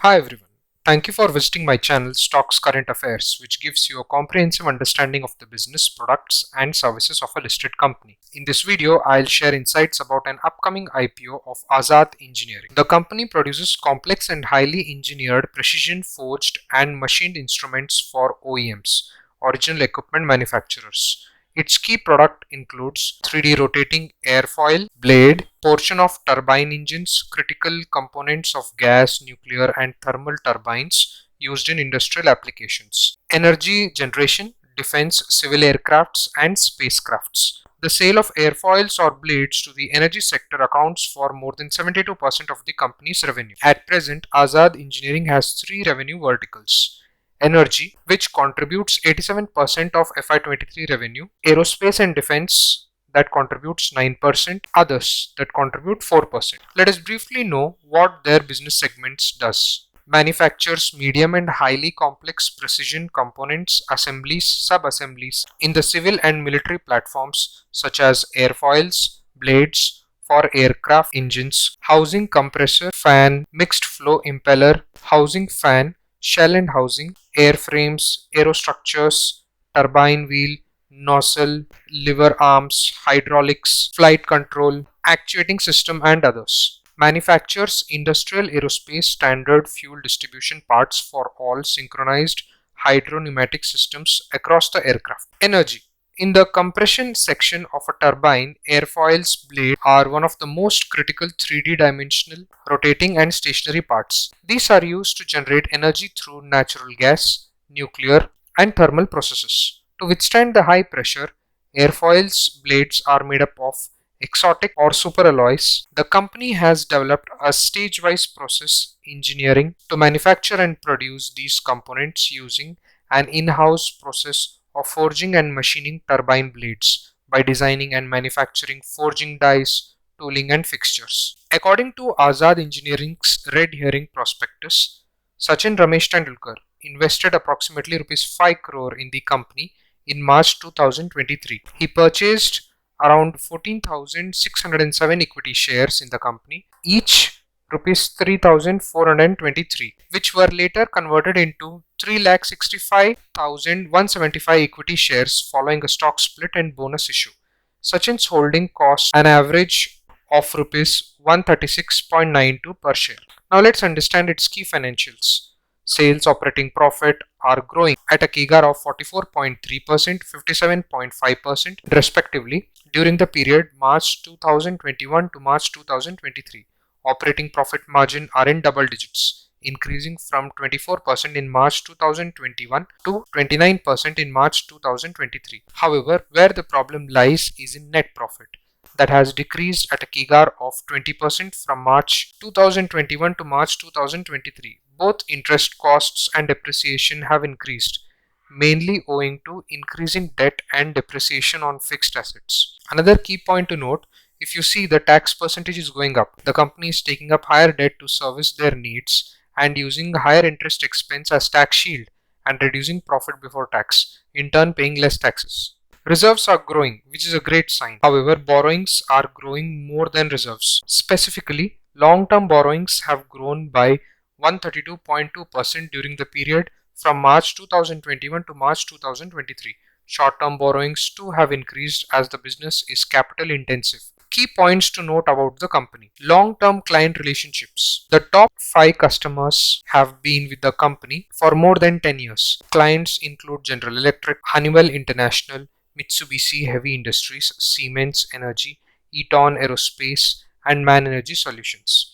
Hi everyone. Thank you for visiting my channel Stocks Current Affairs, which gives you a comprehensive understanding of the business, products and services of a listed company. In this video, I'll share insights about an upcoming IPO of Azad Engineering. The company produces complex and highly engineered precision forged and machined instruments for OEMs, original equipment manufacturers. Its key product includes 3D rotating airfoil, blade, portion of turbine engines, critical components of gas, nuclear and thermal turbines used in industrial applications, energy generation, defense, civil aircrafts and spacecrafts. The sale of airfoils or blades to the energy sector accounts for more than 72% of the company's revenue. At present, Azad Engineering has three revenue verticals: energy, which contributes 87% of FY23 revenue; aerospace and defense, that contributes 9%; others, that contribute 4%. Let us briefly know what their business segments does. Manufactures medium and highly complex precision components, assemblies, sub-assemblies in the civil and military platforms such as airfoils, blades for aircraft engines, housing compressor, fan, mixed flow impeller, housing fan, shell and housing, airframes, aerostructures, turbine wheel, nozzle, lever arms, hydraulics, flight control, actuating system and others. Manufactures industrial aerospace standard fuel distribution parts for all synchronized hydro-pneumatic systems across the aircraft. Energy. In the compression section of a turbine, airfoils blades are one of the most critical 3D dimensional rotating and stationary parts. These are used to generate energy through natural gas, nuclear and thermal processes. To withstand the high pressure, airfoils blades are made up of exotic or superalloys. The company has developed a stage-wise process engineering to manufacture and produce these components using an in-house process of forging and machining turbine blades by designing and manufacturing forging dies, tooling and fixtures. According to Azad Engineering's Red Herring prospectus, Sachin Ramesh Tendulkar invested approximately Rs 5 crore in the company in March 2023. He purchased around 14,607 equity shares in the company, each Rs 3,423, which were later converted into 3,65,175 equity shares following a stock split and bonus issue. Sachin's holding cost an average of Rs 136.92 per share. Now let's understand its key financials. Sales, operating profit are growing at a CAGR of 44.3%, 57.5% respectively during the period March 2021 to March 2023. Operating profit margin are in double digits, increasing from 24% in March 2021 to 29% in March 2023. However, where the problem lies is in net profit, that has decreased at a CAGR of 20% from March 2021 to March 2023. Both interest costs and depreciation have increased, mainly owing to increasing debt and depreciation on fixed assets. Another key point to note: if you see, the tax percentage is going up. The company is taking up higher debt to service their needs and using higher interest expense as tax shield and reducing profit before tax, in turn paying less taxes. Reserves are growing, which is a great sign. However, borrowings are growing more than reserves. Specifically, long-term borrowings have grown by 132.2% during the period from March 2021 to March 2023. Short-term borrowings too have increased as the business is capital intensive. Key points to note about the company: long-term client relationships. The top 5 customers have been with the company for more than 10 years. Clients include General Electric, Honeywell International, Mitsubishi Heavy Industries, Siemens Energy, Eaton Aerospace, and Man Energy Solutions.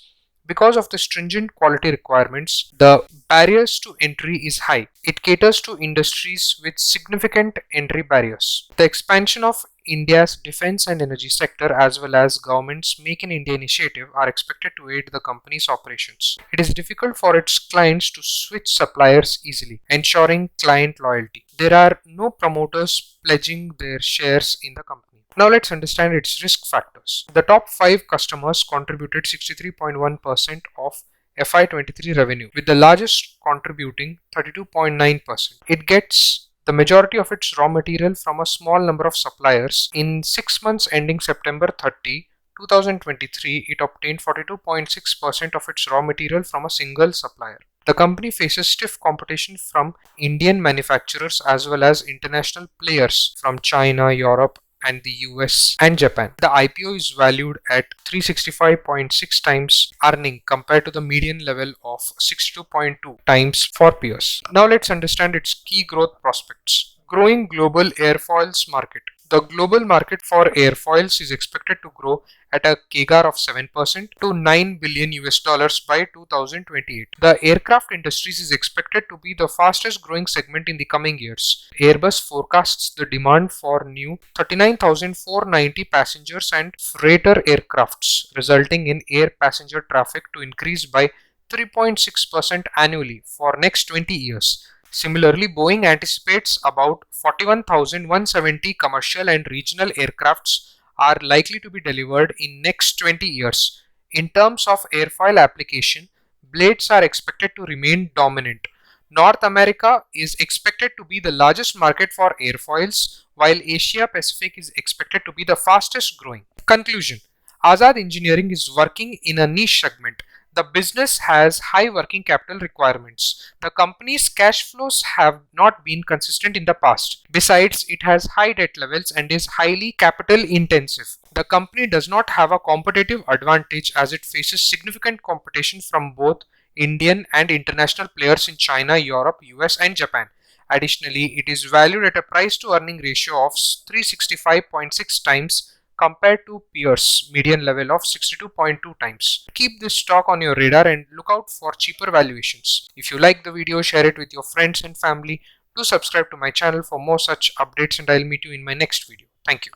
Because of the stringent quality requirements, the barriers to entry is high. It caters to industries with significant entry barriers. The expansion of India's defense and energy sector as well as government's Make in India initiative are expected to aid the company's operations. It is difficult for its clients to switch suppliers easily, ensuring client loyalty. There are no promoters pledging their shares in the company. Now let's understand its risk factors. The top 5 customers contributed 63.1% of FY23 revenue, with the largest contributing 32.9%. It gets the majority of its raw material from a small number of suppliers. In 6 months ending September 30, 2023, it obtained 42.6% of its raw material from a single supplier. The company faces stiff competition from Indian manufacturers as well as international players from China, Europe, and the US and Japan. The IPO is valued at 365.6 times earning compared to the median level of 62.2 times for peers. Now let's understand its key growth prospects. Growing global airfoils market. The global market for airfoils is expected to grow at a CAGR of 7% to 9 billion US dollars by 2028. The aircraft industries is expected to be the fastest growing segment in the coming years. Airbus forecasts the demand for new 39,490 passengers and freighter aircrafts, resulting in air passenger traffic to increase by 3.6% annually for next 20 years. Similarly, Boeing anticipates about 41,170 commercial and regional aircrafts are likely to be delivered in next 20 years. In terms of airfoil application, blades are expected to remain dominant. North America is expected to be the largest market for airfoils, while Asia Pacific is expected to be the fastest growing. Conclusion: Azad Engineering is working in a niche segment. The business has high working capital requirements. The company's cash flows have not been consistent in the past. Besides, it has high debt levels and is highly capital intensive. The company does not have a competitive advantage as it faces significant competition from both Indian and international players in China, Europe, US, and Japan. Additionally, it is valued at a price to earning ratio of 365.6 times compared to peers median level of 62.2 times. Keep this stock on your radar and look out for cheaper valuations. If you like the video, share it with your friends and family. Do subscribe to my channel for more such updates, and I'll meet you in my next video. Thank you.